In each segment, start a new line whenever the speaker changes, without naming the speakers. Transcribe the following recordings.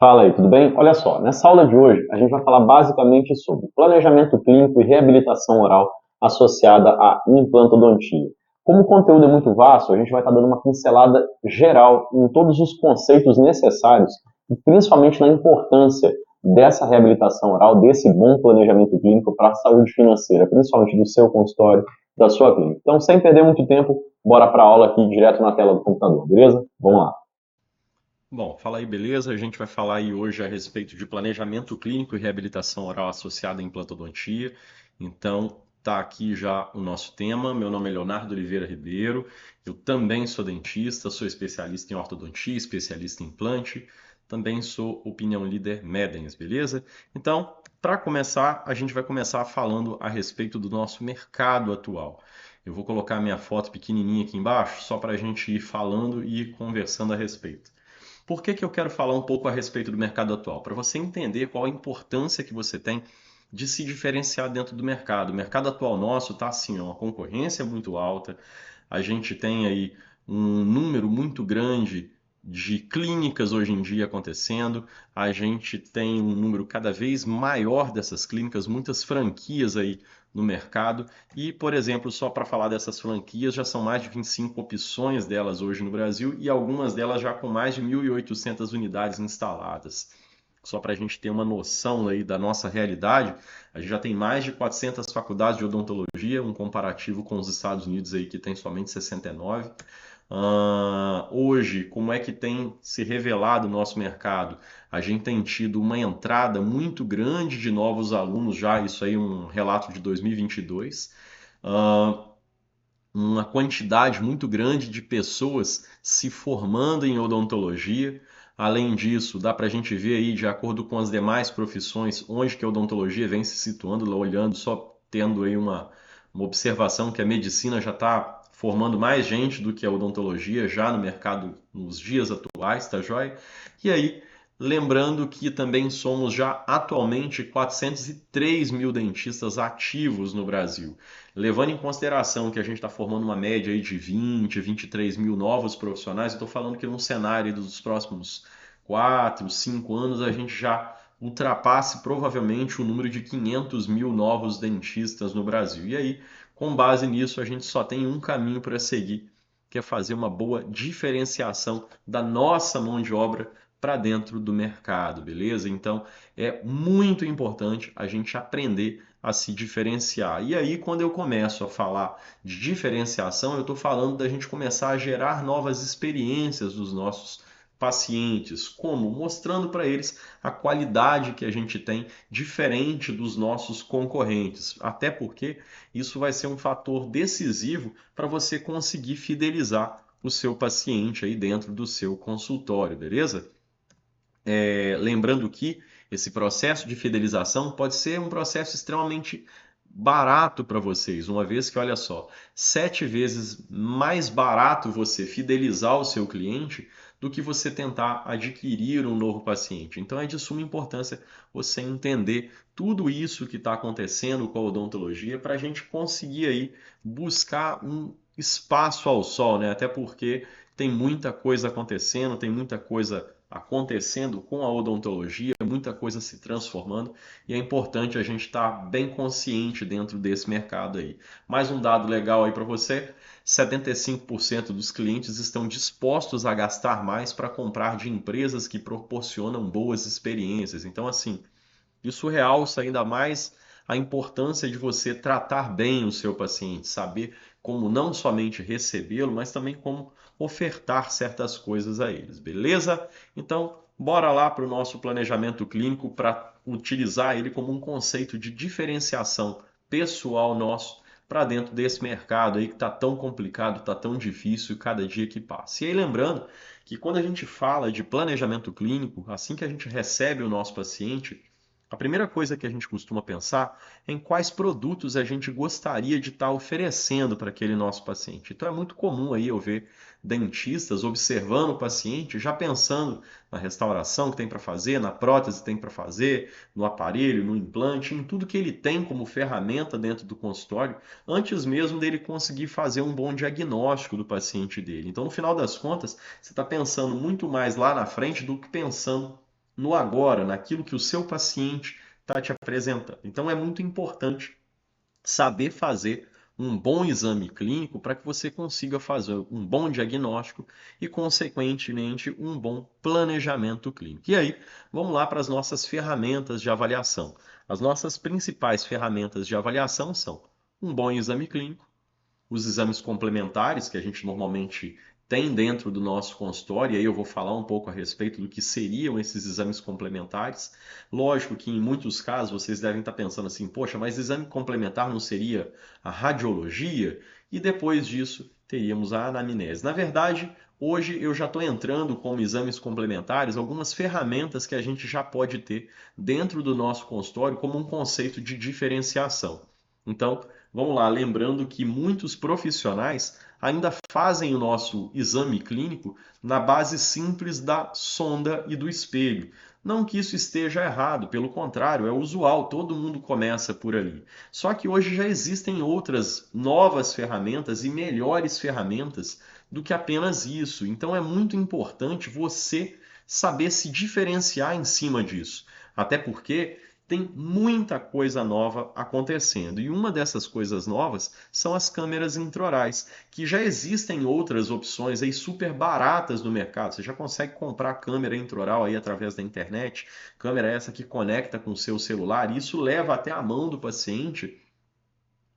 Fala aí, tudo bem? Olha só, nessa aula de hoje a gente vai falar basicamente sobre planejamento clínico e reabilitação oral associada à implantodontia. Como o conteúdo é muito vasto, a gente vai estar dando uma pincelada geral em todos os conceitos necessários e principalmente na importância dessa reabilitação oral, desse bom planejamento clínico para a saúde financeira, principalmente do seu consultório, da sua clínica. Então, sem perder muito tempo, bora para a aula aqui direto na tela do computador, beleza? Vamos lá.
Bom, fala aí, beleza? A gente vai falar aí hoje a respeito de planejamento clínico e reabilitação oral associada à implantodontia. Então, tá aqui já o nosso tema. Meu nome é Leonardo Oliveira Ribeiro. Eu também sou dentista, sou especialista em ortodontia, especialista em implante. Também sou Opinião Leader Medens, beleza? Então, para começar, a gente vai começar falando a respeito do nosso mercado atual. Eu vou colocar minha foto pequenininha aqui embaixo, só para a gente ir falando e ir conversando a respeito. Por que que eu quero falar um pouco a respeito do mercado atual? Para você entender qual a importância que você tem de se diferenciar dentro do mercado. O mercado atual nosso está assim, ó, uma concorrência muito alta, a gente tem aí um número muito grande de clínicas hoje em dia acontecendo, a gente tem um número cada vez maior dessas clínicas, muitas franquias aí no mercado. E, por exemplo, só para falar dessas franquias, já são mais de 25 opções delas hoje no Brasil e algumas delas já com mais de 1.800 unidades instaladas. Só para a gente ter uma noção aí da nossa realidade, a gente já tem mais de 400 faculdades de odontologia, um comparativo com os Estados Unidos aí que tem somente 69. Hoje, como é que tem se revelado o nosso mercado? A gente tem tido uma entrada muito grande de novos alunos já, isso aí é um relato de 2022. Uma quantidade muito grande de pessoas se formando em odontologia. Além disso, dá para a gente ver aí, de acordo com as demais profissões, onde que a odontologia vem se situando, olhando, só tendo aí uma observação que a medicina já está formando mais gente do que a odontologia já no mercado nos dias atuais, tá joia? E aí, lembrando que também somos já atualmente 403 mil dentistas ativos no Brasil. Levando em consideração que a gente está formando uma média aí de 20, 23 mil novos profissionais, eu estou falando que num cenário dos próximos 4, 5 anos a gente já ultrapasse provavelmente o número de 500 mil novos dentistas no Brasil. E aí, com base nisso, a gente só tem um caminho para seguir, que é fazer uma boa diferenciação da nossa mão de obra para dentro do mercado, beleza? Então, é muito importante a gente aprender a se diferenciar. E aí, quando eu começo a falar de diferenciação, eu estou falando da gente começar a gerar novas experiências dos nossos pacientes, como mostrando para eles a qualidade que a gente tem diferente dos nossos concorrentes. Até porque isso vai ser um fator decisivo para você conseguir fidelizar o seu paciente aí dentro do seu consultório, beleza? Lembrando que esse processo de fidelização pode ser um processo extremamente barato para vocês, uma vez que, olha só, 7 vezes mais barato você fidelizar o seu cliente do que você tentar adquirir um novo paciente. Então é de suma importância você entender tudo isso que está acontecendo com a odontologia para a gente conseguir aí buscar um espaço ao sol, né? Até porque tem muita coisa acontecendo, tem muita coisa acontecendo com a odontologia, muita coisa se transformando e é importante a gente estar bem consciente dentro desse mercado aí. Mais um dado legal aí para você: 75% dos clientes estão dispostos a gastar mais para comprar de empresas que proporcionam boas experiências. Então, assim, isso realça ainda mais a importância de você tratar bem o seu paciente, saber como não somente recebê-lo, mas também como ofertar certas coisas a eles, beleza? Então, bora lá para o nosso planejamento clínico para utilizar ele como um conceito de diferenciação pessoal nosso para dentro desse mercado aí que está tão complicado, está tão difícil cada dia que passa. E aí lembrando que quando a gente fala de planejamento clínico, assim que a gente recebe o nosso paciente, a primeira coisa que a gente costuma pensar é em quais produtos a gente gostaria de estar oferecendo para aquele nosso paciente. Então é muito comum aí eu ver dentistas observando o paciente, já pensando na restauração que tem para fazer, na prótese que tem para fazer, no aparelho, no implante, em tudo que ele tem como ferramenta dentro do consultório, antes mesmo dele conseguir fazer um bom diagnóstico do paciente dele. Então, no final das contas, você está pensando muito mais lá na frente do que pensando no agora, naquilo que o seu paciente está te apresentando. Então é muito importante saber fazer um bom exame clínico para que você consiga fazer um bom diagnóstico e, consequentemente, um bom planejamento clínico. E aí, vamos lá para as nossas ferramentas de avaliação. As nossas principais ferramentas de avaliação são um bom exame clínico, os exames complementares que a gente normalmente tem dentro do nosso consultório, e aí eu vou falar um pouco a respeito do que seriam esses exames complementares. Lógico que em muitos casos vocês devem estar pensando assim, poxa, mas exame complementar não seria a radiologia? E depois disso teríamos a anamnese. Na verdade, hoje eu já estou entrando como exames complementares algumas ferramentas que a gente já pode ter dentro do nosso consultório como um conceito de diferenciação. Então, vamos lá, lembrando que muitos profissionais ainda fazem o nosso exame clínico na base simples da sonda e do espelho. Não que isso esteja errado, pelo contrário, é usual, todo mundo começa por ali. Só que hoje já existem outras novas ferramentas e melhores ferramentas do que apenas isso. Então é muito importante você saber se diferenciar em cima disso. Até porque tem muita coisa nova acontecendo. E uma dessas coisas novas são as câmeras intraorais, que já existem outras opções aí super baratas no mercado. Você já consegue comprar câmera intraoral aí através da internet, câmera essa que conecta com o seu celular, e isso leva até a mão do paciente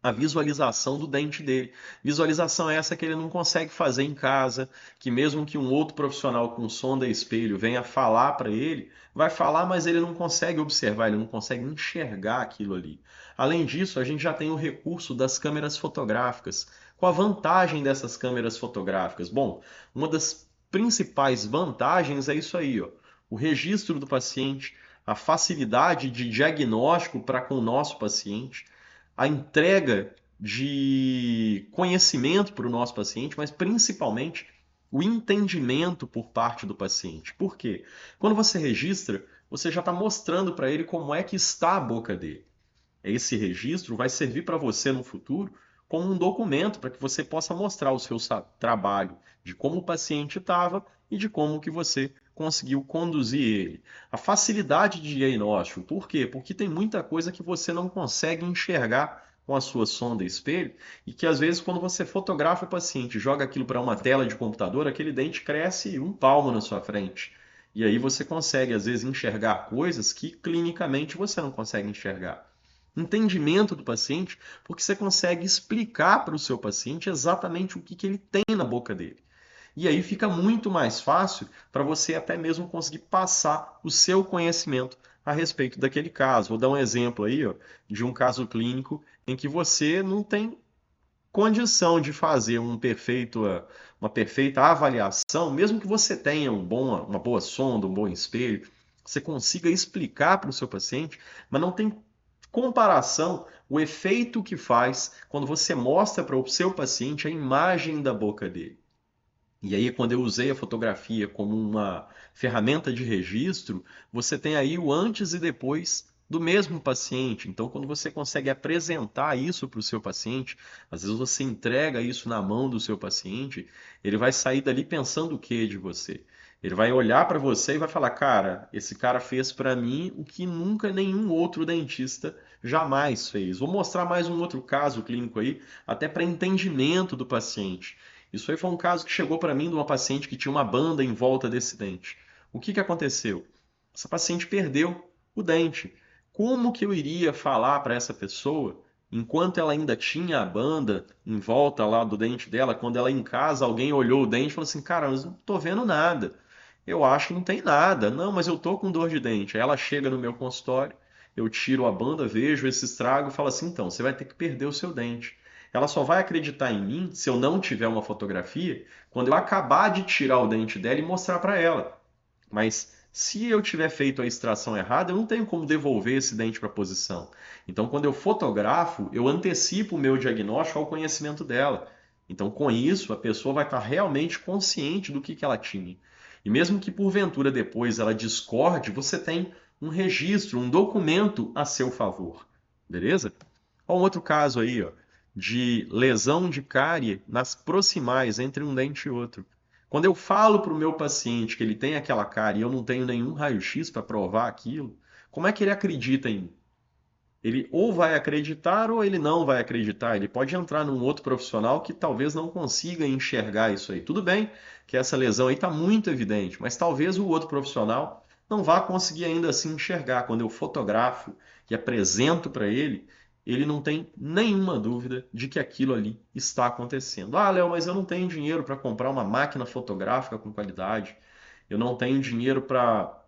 a visualização do dente dele. Visualização essa que ele não consegue fazer em casa, que mesmo que um outro profissional com sonda e espelho venha falar para ele, vai falar, mas ele não consegue observar, ele não consegue enxergar aquilo ali. Além disso, a gente já tem o recurso das câmeras fotográficas. Qual a vantagem dessas câmeras fotográficas? Bom, uma das principais vantagens é isso aí, ó, o registro do paciente, a facilidade de diagnóstico para com o nosso paciente, a entrega de conhecimento para o nosso paciente, mas principalmente o entendimento por parte do paciente. Por quê? Quando você registra, você já está mostrando para ele como é que está a boca dele. Esse registro vai servir para você no futuro como um documento para que você possa mostrar o seu trabalho, de como o paciente estava e de como que você conseguiu conduzir ele. A facilidade de diagnóstico, por quê? Porque tem muita coisa que você não consegue enxergar com a sua sonda e espelho e que às vezes quando você fotografa o paciente, joga aquilo para uma tela de computador, aquele dente cresce um palmo na sua frente. E aí você consegue às vezes enxergar coisas que clinicamente você não consegue enxergar. Entendimento do paciente, porque você consegue explicar para o seu paciente exatamente o que, que ele tem na boca dele. E aí fica muito mais fácil para você até mesmo conseguir passar o seu conhecimento a respeito daquele caso. Vou dar um exemplo aí, ó, de um caso clínico em que você não tem condição de fazer uma perfeita avaliação, mesmo que você tenha uma boa sonda, um bom espelho, você consiga explicar para o seu paciente, mas não tem comparação o efeito que faz quando você mostra para o seu paciente a imagem da boca dele. E aí, quando eu usei a fotografia como uma ferramenta de registro, você tem aí o antes e depois do mesmo paciente. Então, quando você consegue apresentar isso para o seu paciente, às vezes você entrega isso na mão do seu paciente, ele vai sair dali pensando o que de você? Ele vai olhar para você e vai falar: cara, esse cara fez para mim o que nunca nenhum outro dentista jamais fez. Vou mostrar mais um outro caso clínico aí, até para entendimento do paciente. Isso aí foi um caso que chegou para mim de uma paciente que tinha uma banda em volta desse dente. O que que aconteceu? Essa paciente perdeu o dente. Como que eu iria falar para essa pessoa, enquanto ela ainda tinha a banda em volta lá do dente dela, quando ela em casa alguém olhou o dente e falou assim, cara, mas não tô vendo nada. Eu acho que não tem nada. Não, mas eu tô com dor de dente. Aí ela chega no meu consultório, eu tiro a banda, vejo esse estrago e falo assim, então, você vai ter que perder o seu dente. Ela só vai acreditar em mim se eu não tiver uma fotografia quando eu acabar de tirar o dente dela e mostrar para ela. Mas se eu tiver feito a extração errada, eu não tenho como devolver esse dente para a posição. Então, quando eu fotografo, eu antecipo o meu diagnóstico ao conhecimento dela. Então, com isso, a pessoa vai estar realmente consciente do que ela tinha. E mesmo que porventura depois ela discorde, você tem um registro, um documento a seu favor. Beleza? Olha um outro caso aí, ó, de lesão de cárie nas proximais entre um dente e outro. Quando eu falo para o meu paciente que ele tem aquela cárie e eu não tenho nenhum raio-x para provar aquilo, como é que ele acredita em mim? Ele ou vai acreditar ou ele não vai acreditar. Ele pode entrar num outro profissional que talvez não consiga enxergar isso aí. Tudo bem que essa lesão aí está muito evidente, mas talvez o outro profissional não vá conseguir ainda assim enxergar. Quando eu fotografo e apresento para ele, ele não tem nenhuma dúvida de que aquilo ali está acontecendo. Ah, Léo, mas eu não tenho dinheiro para comprar uma máquina fotográfica com qualidade. Eu não tenho dinheiro para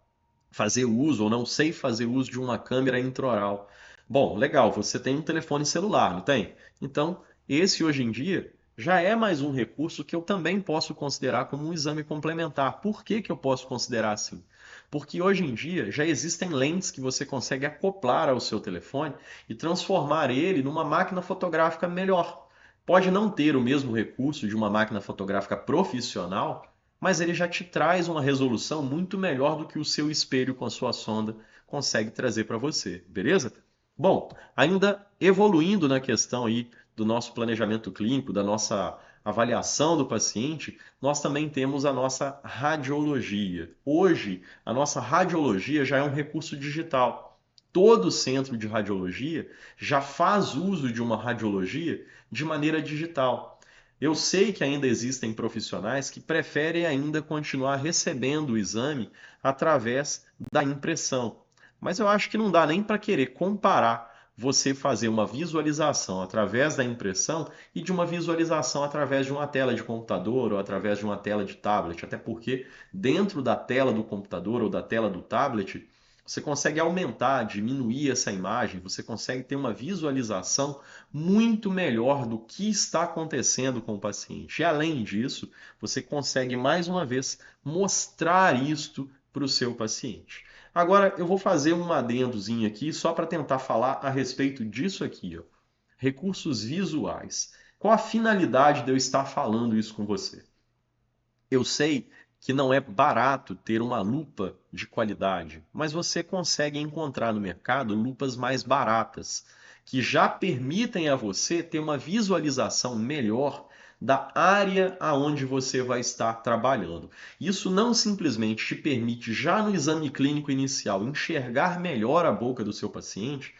fazer uso ou não sei fazer uso de uma câmera intraoral. Bom, legal, você tem um telefone celular, não tem? Então, esse hoje em dia já é mais um recurso que eu também posso considerar como um exame complementar. Por que que eu posso considerar assim? Porque hoje em dia já existem lentes que você consegue acoplar ao seu telefone e transformar ele numa máquina fotográfica melhor. Pode não ter o mesmo recurso de uma máquina fotográfica profissional, mas ele já te traz uma resolução muito melhor do que o seu espelho com a sua sonda consegue trazer para você, beleza? Bom, ainda evoluindo na questão aí do nosso planejamento clínico, da nossa avaliação do paciente, nós também temos a nossa radiologia. Hoje, a nossa radiologia já é um recurso digital. Todo centro de radiologia já faz uso de uma radiologia de maneira digital. Eu sei que ainda existem profissionais que preferem ainda continuar recebendo o exame através da impressão, mas eu acho que não dá nem para querer comparar você fazer uma visualização através da impressão e de uma visualização através de uma tela de computador ou através de uma tela de tablet, até porque dentro da tela do computador ou da tela do tablet, você consegue aumentar, diminuir essa imagem, você consegue ter uma visualização muito melhor do que está acontecendo com o paciente. E além disso, você consegue mais uma vez mostrar isto para o seu paciente. Agora eu vou fazer um adendozinho aqui só para tentar falar a respeito disso aqui, ó. Recursos visuais. Qual a finalidade de eu estar falando isso com você? Eu sei que não é barato ter uma lupa de qualidade, mas você consegue encontrar no mercado lupas mais baratas, que já permitem a você ter uma visualização melhor da área aonde você vai estar trabalhando. Isso não simplesmente te permite, já no exame clínico inicial, enxergar melhor a boca do seu paciente,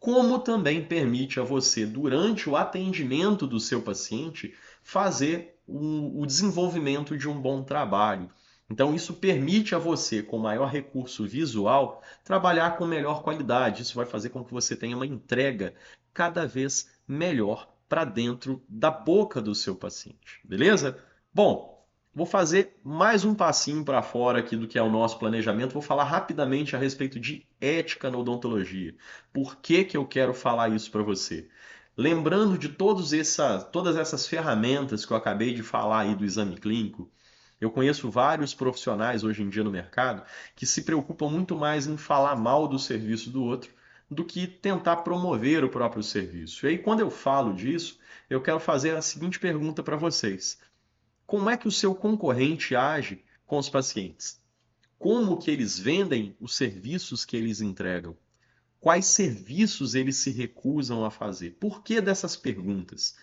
como também permite a você, durante o atendimento do seu paciente, fazer o desenvolvimento de um bom trabalho. Então, isso permite a você, com maior recurso visual, trabalhar com melhor qualidade. Isso vai fazer com que você tenha uma entrega cada vez melhor para dentro da boca do seu paciente. Beleza? Bom, vou fazer mais um passinho para fora aqui do que é o nosso planejamento. Vou falar rapidamente a respeito de ética na odontologia. Por que que eu quero falar isso para você? Lembrando de todas essas ferramentas que eu acabei de falar aí do exame clínico, eu conheço vários profissionais hoje em dia no mercado que se preocupam muito mais em falar mal do serviço do outro do que tentar promover o próprio serviço. E aí, quando eu falo disso, eu quero fazer a seguinte pergunta para vocês: como é que o seu concorrente age com os pacientes? Como que eles vendem os serviços que eles entregam? Quais serviços eles se recusam a fazer? Por que dessas perguntas?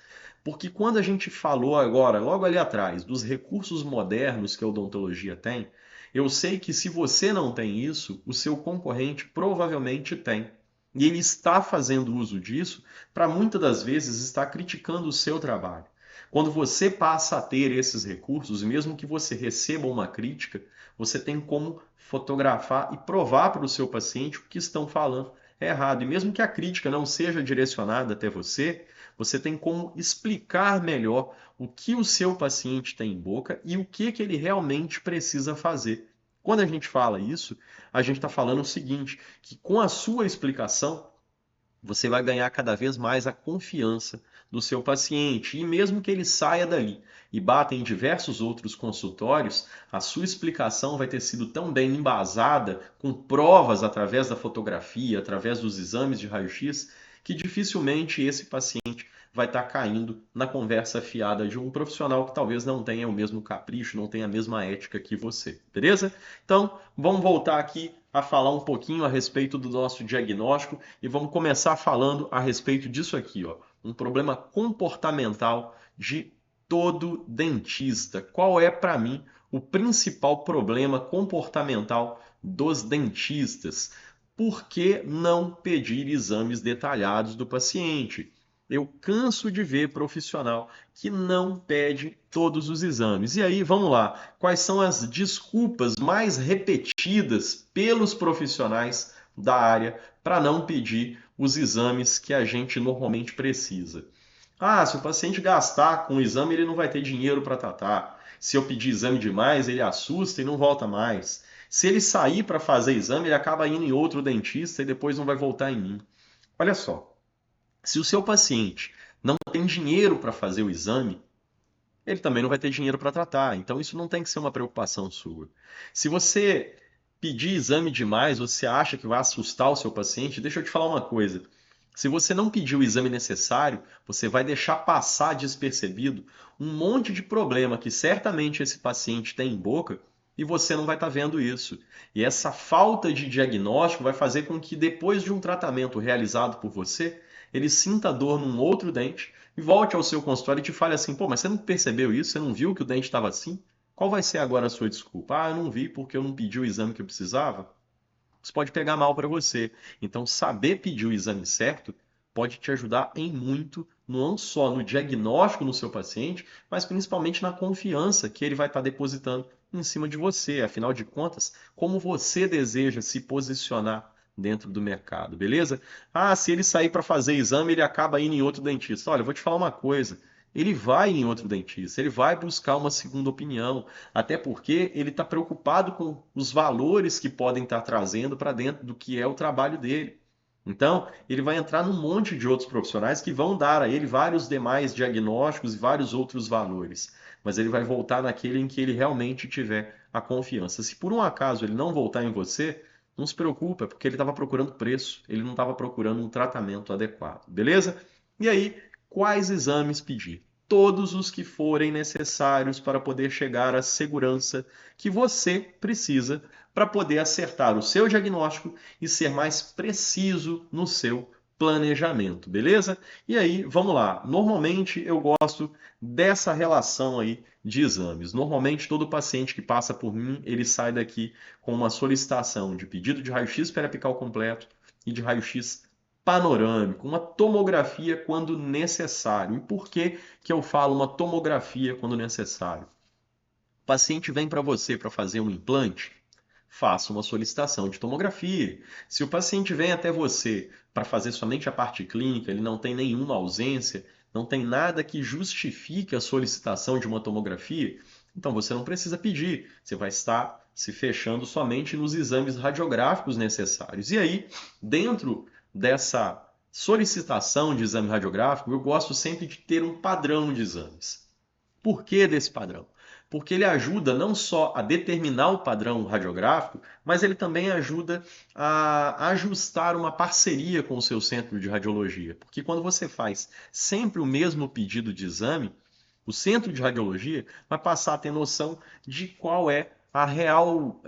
Porque quando a gente falou agora, logo ali atrás, dos recursos modernos que a odontologia tem, eu sei que se você não tem isso, o seu concorrente provavelmente tem. E ele está fazendo uso disso para muitas das vezes estar criticando o seu trabalho. Quando você passa a ter esses recursos, mesmo que você receba uma crítica, você tem como fotografar e provar para o seu paciente o que estão falando é errado. E mesmo que a crítica não seja direcionada até você, você tem como explicar melhor o que o seu paciente tem em boca e o que, que ele realmente precisa fazer. Quando a gente fala isso, a gente está falando o seguinte, que com a sua explicação, você vai ganhar cada vez mais a confiança do seu paciente. E mesmo que ele saia dali e bata em diversos outros consultórios, a sua explicação vai ter sido tão bem embasada, com provas através da fotografia, através dos exames de raio-x, que dificilmente esse paciente vai estar caindo na conversa fiada de um profissional que talvez não tenha o mesmo capricho, não tenha a mesma ética que você, beleza? Então, vamos voltar aqui a falar um pouquinho a respeito do nosso diagnóstico e vamos começar falando a respeito disso aqui, ó, um problema comportamental de todo dentista. Qual é, para mim, o principal problema comportamental dos dentistas? Por que não pedir exames detalhados do paciente? Eu canso de ver profissional que não pede todos os exames. E aí, vamos lá. Quais são as desculpas mais repetidas pelos profissionais da área para não pedir os exames que a gente normalmente precisa? Ah, se o paciente gastar com o exame, ele não vai ter dinheiro para tratar. Se eu pedir exame demais, ele assusta e não volta mais. Se ele sair para fazer exame, ele acaba indo em outro dentista e depois não vai voltar em mim. Olha só, se o seu paciente não tem dinheiro para fazer o exame, ele também não vai ter dinheiro para tratar. Então isso não tem que ser uma preocupação sua. Se você pedir exame demais, você acha que vai assustar o seu paciente, deixa eu te falar uma coisa. Se você não pedir o exame necessário, você vai deixar passar despercebido um monte de problema que certamente esse paciente tem em boca e você não vai estar vendo isso. E essa falta de diagnóstico vai fazer com que depois de um tratamento realizado por você, ele sinta dor num outro dente e volte ao seu consultório e te fale assim: pô, mas você não percebeu isso? Você não viu que o dente estava assim? Qual vai ser agora a sua desculpa? Ah, eu não vi porque eu não pedi o exame que eu precisava. Isso pode pegar mal para você. Então, saber pedir o exame certo pode te ajudar em muito, não só no diagnóstico no seu paciente, mas principalmente na confiança que ele vai estar depositando em cima de você. Afinal de contas, como você deseja se posicionar dentro do mercado, beleza? Ah, se ele sair para fazer exame, ele acaba indo em outro dentista. Olha, eu vou te falar uma coisa. Ele vai em outro dentista, ele vai buscar uma segunda opinião, até porque ele está preocupado com os valores que podem estar trazendo para dentro do que é o trabalho dele. Então, ele vai entrar num monte de outros profissionais que vão dar a ele vários demais diagnósticos e vários outros valores, mas ele vai voltar naquele em que ele realmente tiver a confiança. Se por um acaso ele não voltar em você, não se preocupa, porque ele estava procurando preço, ele não estava procurando um tratamento adequado, beleza? E aí, quais exames pedir? Todos os que forem necessários para poder chegar à segurança que você precisa para poder acertar o seu diagnóstico e ser mais preciso no seu planejamento, beleza? E aí, vamos lá. Normalmente eu gosto dessa relação aí de exames. Normalmente todo paciente que passa por mim, ele sai daqui com uma solicitação de pedido de raio-x periapical completo e de raio-x panorâmico, uma tomografia quando necessário. E por que que eu falo uma tomografia quando necessário? O paciente vem para você para fazer um implante, faça uma solicitação de tomografia. Se o paciente vem até você para fazer somente a parte clínica, ele não tem nenhuma ausência, não tem nada que justifique a solicitação de uma tomografia, então você não precisa pedir. Você vai estar se fechando somente nos exames radiográficos necessários. E aí, dentro dessa solicitação de exame radiográfico, eu gosto sempre de ter um padrão de exames. Por que desse padrão? Porque ele ajuda não só a determinar o padrão radiográfico, mas ele também ajuda a ajustar uma parceria com o seu centro de radiologia. Porque quando você faz sempre o mesmo pedido de exame, o centro de radiologia vai passar a ter noção de qual é a real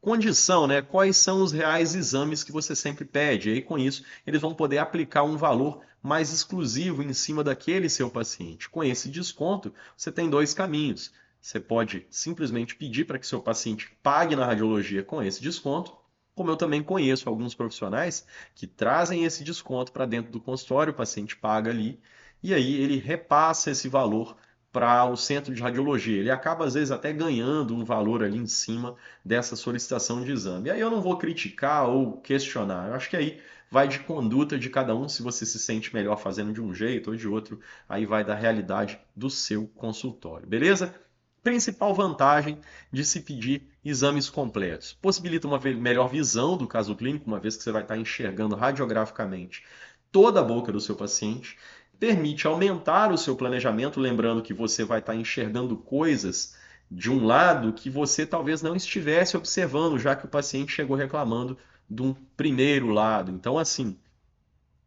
condição, né? Quais são os reais exames que você sempre pede. E aí, com isso, eles vão poder aplicar um valor mais exclusivo em cima daquele seu paciente. Com esse desconto, você tem dois caminhos. Você pode simplesmente pedir para que seu paciente pague na radiologia com esse desconto, como eu também conheço alguns profissionais que trazem esse desconto para dentro do consultório, o paciente paga ali, e aí ele repassa esse valor para o centro de radiologia. Ele acaba, às vezes, até ganhando um valor ali em cima dessa solicitação de exame. E aí eu não vou criticar ou questionar. Eu acho que aí vai de conduta de cada um, se você se sente melhor fazendo de um jeito ou de outro, aí vai da realidade do seu consultório, beleza? Principal vantagem de se pedir exames completos. Possibilita uma melhor visão do caso clínico, uma vez que você vai estar enxergando radiograficamente toda a boca do seu paciente. Permite aumentar o seu planejamento, lembrando que você vai estar enxergando coisas de um lado que você talvez não estivesse observando, já que o paciente chegou reclamando de um primeiro lado. Então, assim,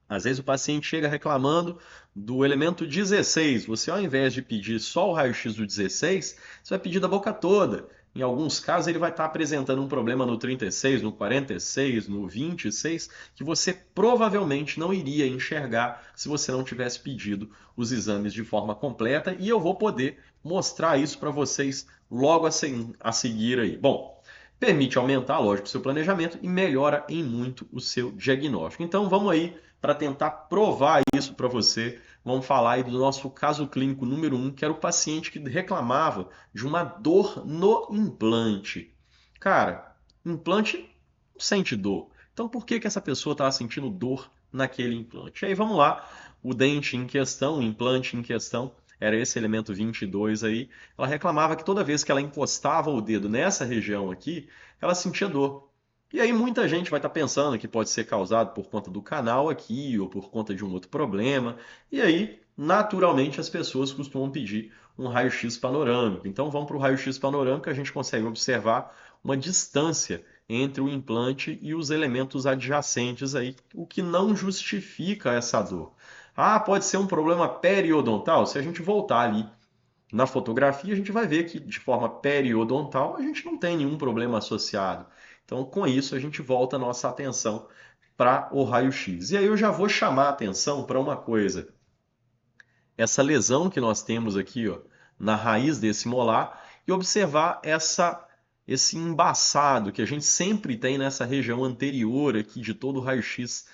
às vezes o paciente chega reclamando do elemento 16. Você, ao invés de pedir só o raio-x do 16, você vai pedir da boca toda. Em alguns casos, ele vai estar apresentando um problema no 36, no 46, no 26, que você provavelmente não iria enxergar se você não tivesse pedido os exames de forma completa. E eu vou poder mostrar isso para vocês logo a seguir aí. Bom, permite aumentar, lógico, o seu planejamento e melhora em muito o seu diagnóstico. Então, vamos aí para tentar provar isso para você. Vamos falar aí do nosso caso clínico número 1, que era o paciente que reclamava de uma dor no implante. Cara, implante não sente dor. Então por que que essa pessoa estava sentindo dor naquele implante? E aí vamos lá, o dente em questão, o implante em questão, era esse elemento 22 aí. Ela reclamava que toda vez que ela encostava o dedo nessa região aqui, ela sentia dor. E aí muita gente vai estar pensando que pode ser causado por conta do canal aqui ou por conta de um outro problema. E aí, naturalmente, as pessoas costumam pedir um raio-x panorâmico. Então vamos para o raio-x panorâmico, a gente consegue observar uma distância entre o implante e os elementos adjacentes aí, o que não justifica essa dor. Ah, pode ser um problema periodontal? Se a gente voltar ali na fotografia, a gente vai ver que de forma periodontal a gente não tem nenhum problema associado. Então, com isso, a gente volta a nossa atenção para o raio-x. E aí eu já vou chamar a atenção para uma coisa. Essa lesão que nós temos aqui, ó, na raiz desse molar e observar esse embaçado que a gente sempre tem nessa região anterior aqui de todo o raio-x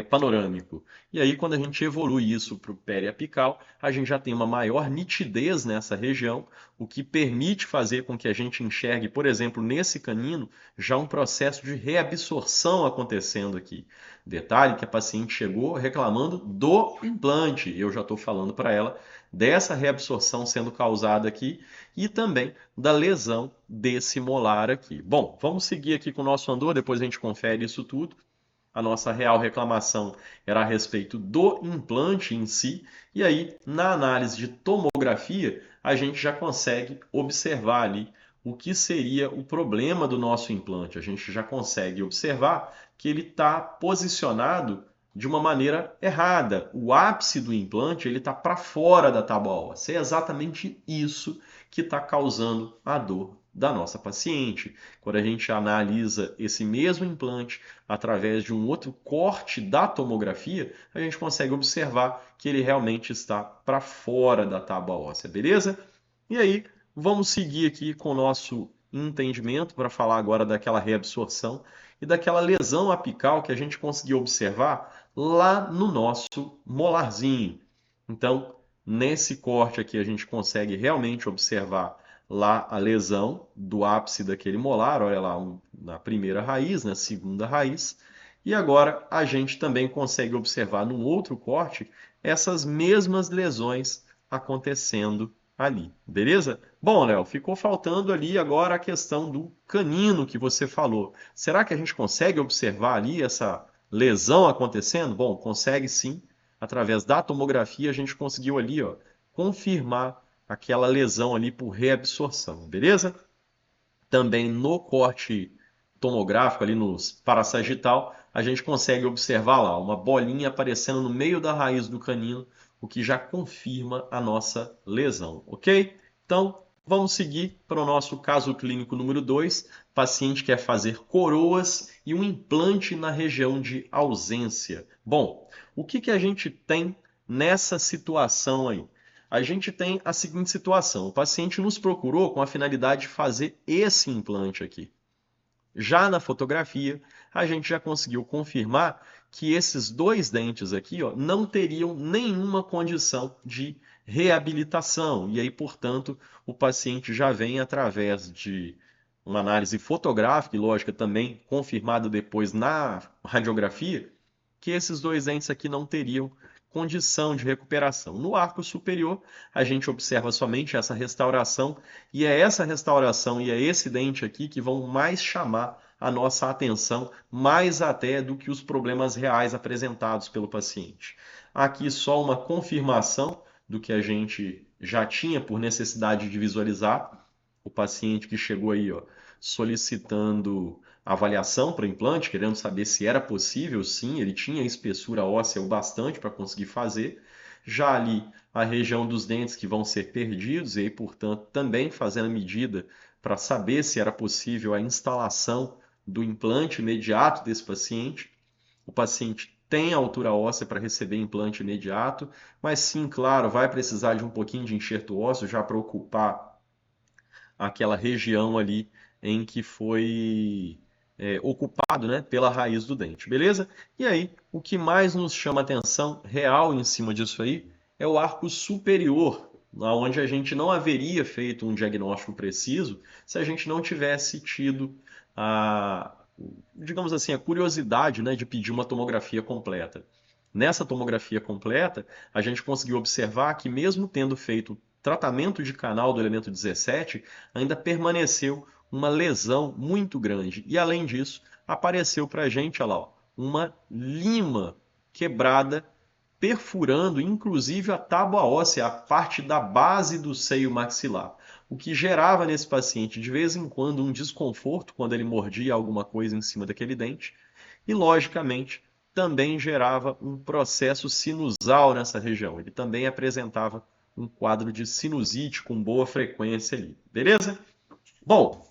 panorâmico. E aí, quando a gente evolui isso para o periapical, a gente já tem uma maior nitidez nessa região, o que permite fazer com que a gente enxergue, por exemplo, nesse canino, já um processo de reabsorção acontecendo aqui. Detalhe que a paciente chegou reclamando do implante. Eu já estou falando para ela dessa reabsorção sendo causada aqui e também da lesão desse molar aqui. Bom, vamos seguir aqui com o nosso andor, depois a gente confere isso tudo. A nossa real reclamação era a respeito do implante em si, e aí, na análise de tomografia, a gente já consegue observar ali o que seria o problema do nosso implante. A gente já consegue observar que ele está posicionado de uma maneira errada. O ápice do implante ele está para fora da tábua óssea. É exatamente isso que está causando a dor da nossa paciente. Quando a gente analisa esse mesmo implante através de um outro corte da tomografia, a gente consegue observar que ele realmente está para fora da tábua óssea, beleza? E aí, vamos seguir aqui com o nosso entendimento para falar agora daquela reabsorção e daquela lesão apical que a gente conseguiu observar lá no nosso molarzinho. Então, nesse corte aqui, a gente consegue realmente observar lá a lesão do ápice daquele molar, olha lá, na primeira raiz, na segunda raiz. E agora a gente também consegue observar num outro corte essas mesmas lesões acontecendo ali, beleza? Bom, Léo, ficou faltando ali agora a questão do canino que você falou. Será que a gente consegue observar ali essa lesão acontecendo? Bom, consegue sim. Através da tomografia a gente conseguiu ali, ó, confirmar aquela lesão ali por reabsorção, beleza? Também no corte tomográfico ali no parassagital, a gente consegue observar lá uma bolinha aparecendo no meio da raiz do canino, o que já confirma a nossa lesão, ok? Então, vamos seguir para o nosso caso clínico número 2. Paciente quer fazer coroas e um implante na região de ausência. Bom, o que que a gente tem nessa situação aí? A gente tem a seguinte situação: o paciente nos procurou com a finalidade de fazer esse implante aqui. Já na fotografia, a gente já conseguiu confirmar que esses dois dentes aqui, ó, não teriam nenhuma condição de reabilitação. E aí, portanto, o paciente já vem através de uma análise fotográfica e lógica também confirmada depois na radiografia, que esses dois dentes aqui não teriam condição de recuperação. No arco superior, a gente observa somente essa restauração, e é essa restauração e é esse dente aqui que vão mais chamar a nossa atenção, mais até do que os problemas reais apresentados pelo paciente. Aqui só uma confirmação do que a gente já tinha por necessidade de visualizar. O paciente que chegou aí, ó, solicitando avaliação para o implante, querendo saber se era possível, sim, ele tinha espessura óssea o bastante para conseguir fazer. Já ali a região dos dentes que vão ser perdidos, e aí, portanto, também fazendo a medida para saber se era possível a instalação do implante imediato desse paciente. O paciente tem altura óssea para receber implante imediato, mas sim, claro, vai precisar de um pouquinho de enxerto ósseo já para ocupar aquela região ali em que foi ocupado, né, pela raiz do dente, beleza? E aí, o que mais nos chama atenção real em cima disso aí é o arco superior, onde a gente não haveria feito um diagnóstico preciso se a gente não tivesse tido a, digamos assim, a curiosidade, né, de pedir uma tomografia completa. Nessa tomografia completa, a gente conseguiu observar que mesmo tendo feito tratamento de canal do elemento 17, ainda permaneceu uma lesão muito grande. E além disso, apareceu para a gente, olha lá, ó, uma lima quebrada, perfurando inclusive a tábua óssea, a parte da base do seio maxilar. O que gerava nesse paciente de vez em quando um desconforto quando ele mordia alguma coisa em cima daquele dente. E, logicamente, também gerava um processo sinusal nessa região. Ele também apresentava um quadro de sinusite com boa frequência ali. Beleza? Bom,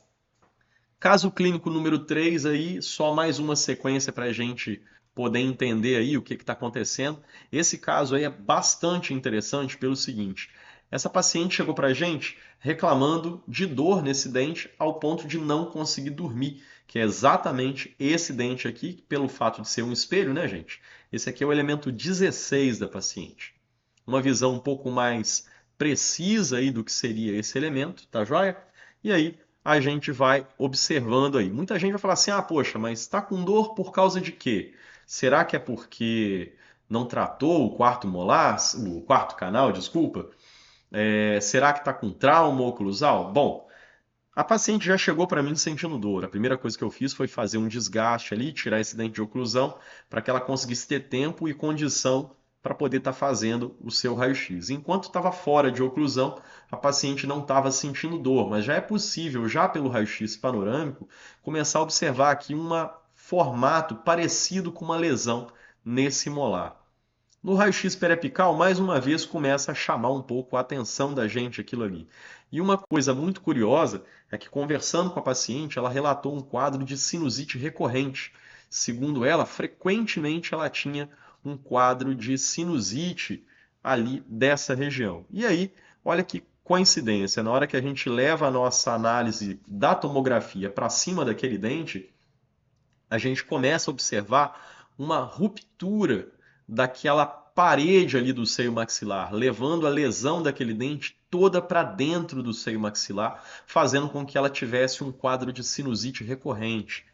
caso clínico número 3 aí, só mais uma sequência para a gente poder entender aí o que está acontecendo. Esse caso aí é bastante interessante pelo seguinte: essa paciente chegou para a gente reclamando de dor nesse dente ao ponto de não conseguir dormir, que é exatamente esse dente aqui, pelo fato de ser um espelho, né, gente? Esse aqui é o elemento 16 da paciente. Uma visão um pouco mais precisa aí do que seria esse elemento, tá joia? E aí a gente vai observando aí. Muita gente vai falar assim: ah, poxa, mas está com dor por causa de quê? Será que é porque não tratou o quarto molar, o quarto canal, desculpa? Será que está com trauma oclusal? Bom, a paciente já chegou para mim sentindo dor. A primeira coisa que eu fiz foi fazer um desgaste ali, tirar esse dente de oclusão, para que ela conseguisse ter tempo e condição para poder estar fazendo o seu raio-x. Enquanto estava fora de oclusão, a paciente não estava sentindo dor, mas já é possível, já pelo raio-x panorâmico, começar a observar aqui um formato parecido com uma lesão nesse molar. No raio-x periapical, mais uma vez, começa a chamar um pouco a atenção da gente aquilo ali. E uma coisa muito curiosa é que, conversando com a paciente, ela relatou um quadro de sinusite recorrente. Segundo ela, frequentemente ela tinha um quadro de sinusite ali dessa região. E aí, olha que coincidência, na hora que a gente leva a nossa análise da tomografia para cima daquele dente, a gente começa a observar uma ruptura daquela parede ali do seio maxilar, levando a lesão daquele dente toda para dentro do seio maxilar, fazendo com que ela tivesse um quadro de sinusite recorrente.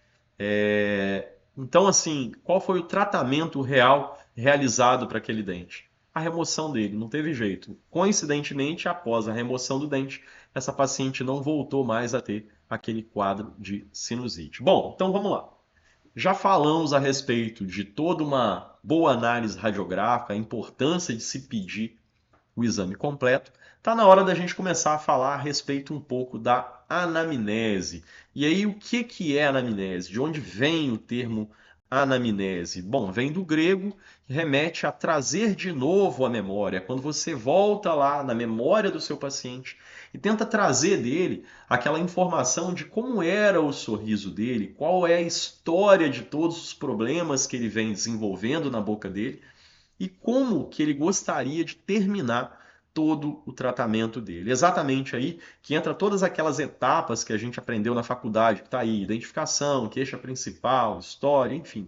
Então, assim, qual foi o tratamento real realizado para aquele dente? A remoção dele, não teve jeito. Coincidentemente, após a remoção do dente, essa paciente não voltou mais a ter aquele quadro de sinusite. Bom, então vamos lá. Já falamos a respeito de toda uma boa análise radiográfica, a importância de se pedir o exame completo. Está na hora da gente começar a falar a respeito um pouco da anamnese. E aí, o que é anamnese? De onde vem o termo anamnese? Bom, vem do grego, remete a trazer de novo a memória. Quando você volta lá na memória do seu paciente e tenta trazer dele aquela informação de como era o sorriso dele, qual é a história de todos os problemas que ele vem desenvolvendo na boca dele e como que ele gostaria de terminar todo o tratamento dele. Exatamente aí que entra todas aquelas etapas que a gente aprendeu na faculdade, que está aí, identificação, queixa principal, história, enfim.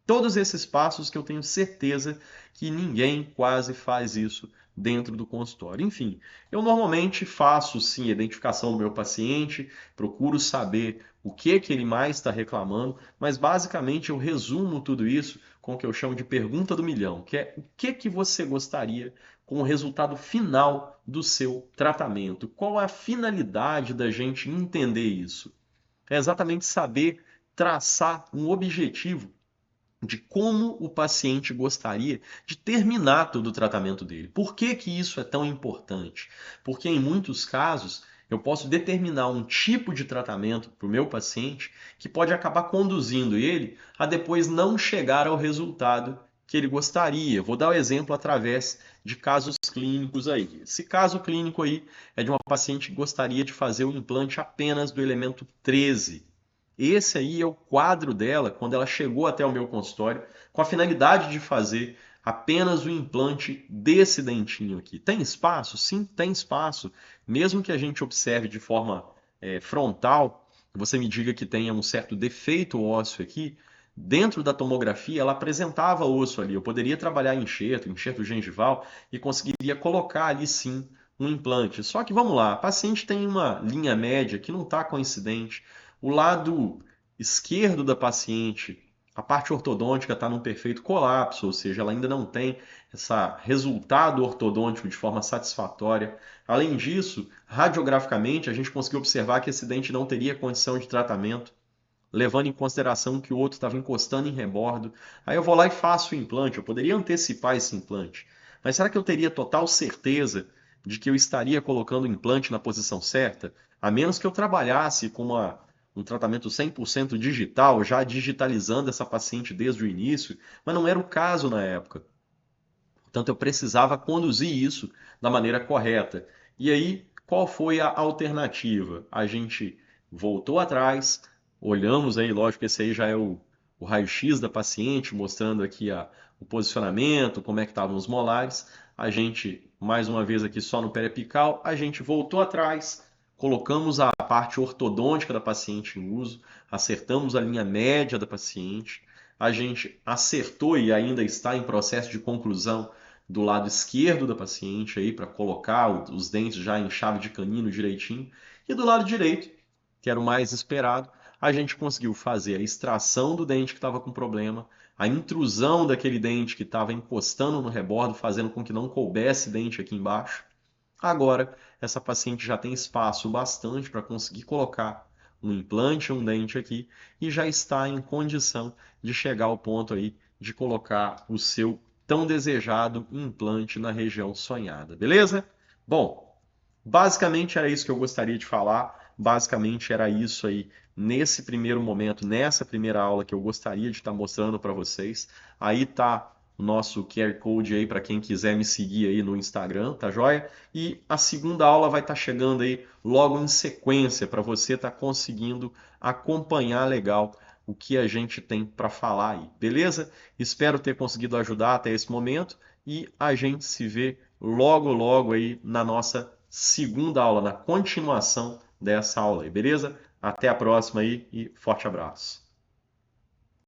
Todos esses passos que eu tenho certeza que ninguém quase faz isso dentro do consultório. Enfim, eu normalmente faço sim a identificação do meu paciente, procuro saber o que ele mais está reclamando, mas basicamente eu resumo tudo isso com o que eu chamo de pergunta do milhão, que é o que você gostaria com o resultado final do seu tratamento? Qual é a finalidade da gente entender isso? É exatamente saber traçar um objetivo de como o paciente gostaria de terminar todo o tratamento dele. Por que que isso é tão importante? Porque em muitos casos eu posso determinar um tipo de tratamento para o meu paciente que pode acabar conduzindo ele a depois não chegar ao resultado que ele gostaria. Vou dar o exemplo através de casos clínicos aí. Esse caso clínico aí é de uma paciente que gostaria de fazer o implante apenas do elemento 13. Esse aí é o quadro dela quando ela chegou até o meu consultório com a finalidade de fazer apenas o implante desse dentinho aqui. Tem espaço? Sim, tem espaço. Mesmo que a gente observe de forma frontal, você me diga que tenha um certo defeito ósseo aqui, dentro da tomografia ela apresentava osso ali. Eu poderia trabalhar enxerto gengival e conseguiria colocar ali sim um implante. Só que vamos lá, a paciente tem uma linha média que não está coincidente. O lado esquerdo da paciente, a parte ortodôntica está num perfeito colapso, ou seja, ela ainda não tem esse resultado ortodôntico de forma satisfatória. Além disso, radiograficamente, a gente conseguiu observar que esse dente não teria condição de tratamento, levando em consideração que o outro estava encostando em rebordo. Aí eu vou lá e faço o implante. Eu poderia antecipar esse implante, mas será que eu teria total certeza de que eu estaria colocando o implante na posição certa? A menos que eu trabalhasse com um tratamento 100% digital, já digitalizando essa paciente desde o início, mas não era o caso na época. Portanto, eu precisava conduzir isso da maneira correta. E aí, qual foi a alternativa? A gente voltou atrás, olhamos aí, lógico que esse aí já é o raio-x da paciente, mostrando aqui o posicionamento, como é que estavam os molares. A gente, mais uma vez aqui só no periapical, a gente voltou atrás, colocamos a parte ortodôntica da paciente em uso, acertamos a linha média da paciente, a gente acertou e ainda está em processo de conclusão do lado esquerdo da paciente aí para colocar os dentes já em chave de canino direitinho. E do lado direito, que era o mais esperado, a gente conseguiu fazer a extração do dente que estava com problema, a intrusão daquele dente que estava encostando no rebordo, fazendo com que não coubesse dente aqui embaixo. Agora, essa paciente já tem espaço bastante para conseguir colocar um implante, um dente aqui, e já está em condição de chegar ao ponto aí de colocar o seu tão desejado implante na região sonhada, beleza? Bom, basicamente era isso que eu gostaria de falar, basicamente era isso aí nesse primeiro momento, nessa primeira aula que eu gostaria de estar mostrando para vocês. Aí tá o nosso QR Code aí para quem quiser me seguir aí no Instagram, tá joia? E a segunda aula vai estar chegando aí logo em sequência para você estar conseguindo acompanhar legal o que a gente tem para falar aí, beleza? Espero ter conseguido ajudar até esse momento e a gente se vê logo logo aí na nossa segunda aula, na continuação dessa aula aí, beleza? Até a próxima aí e forte abraço.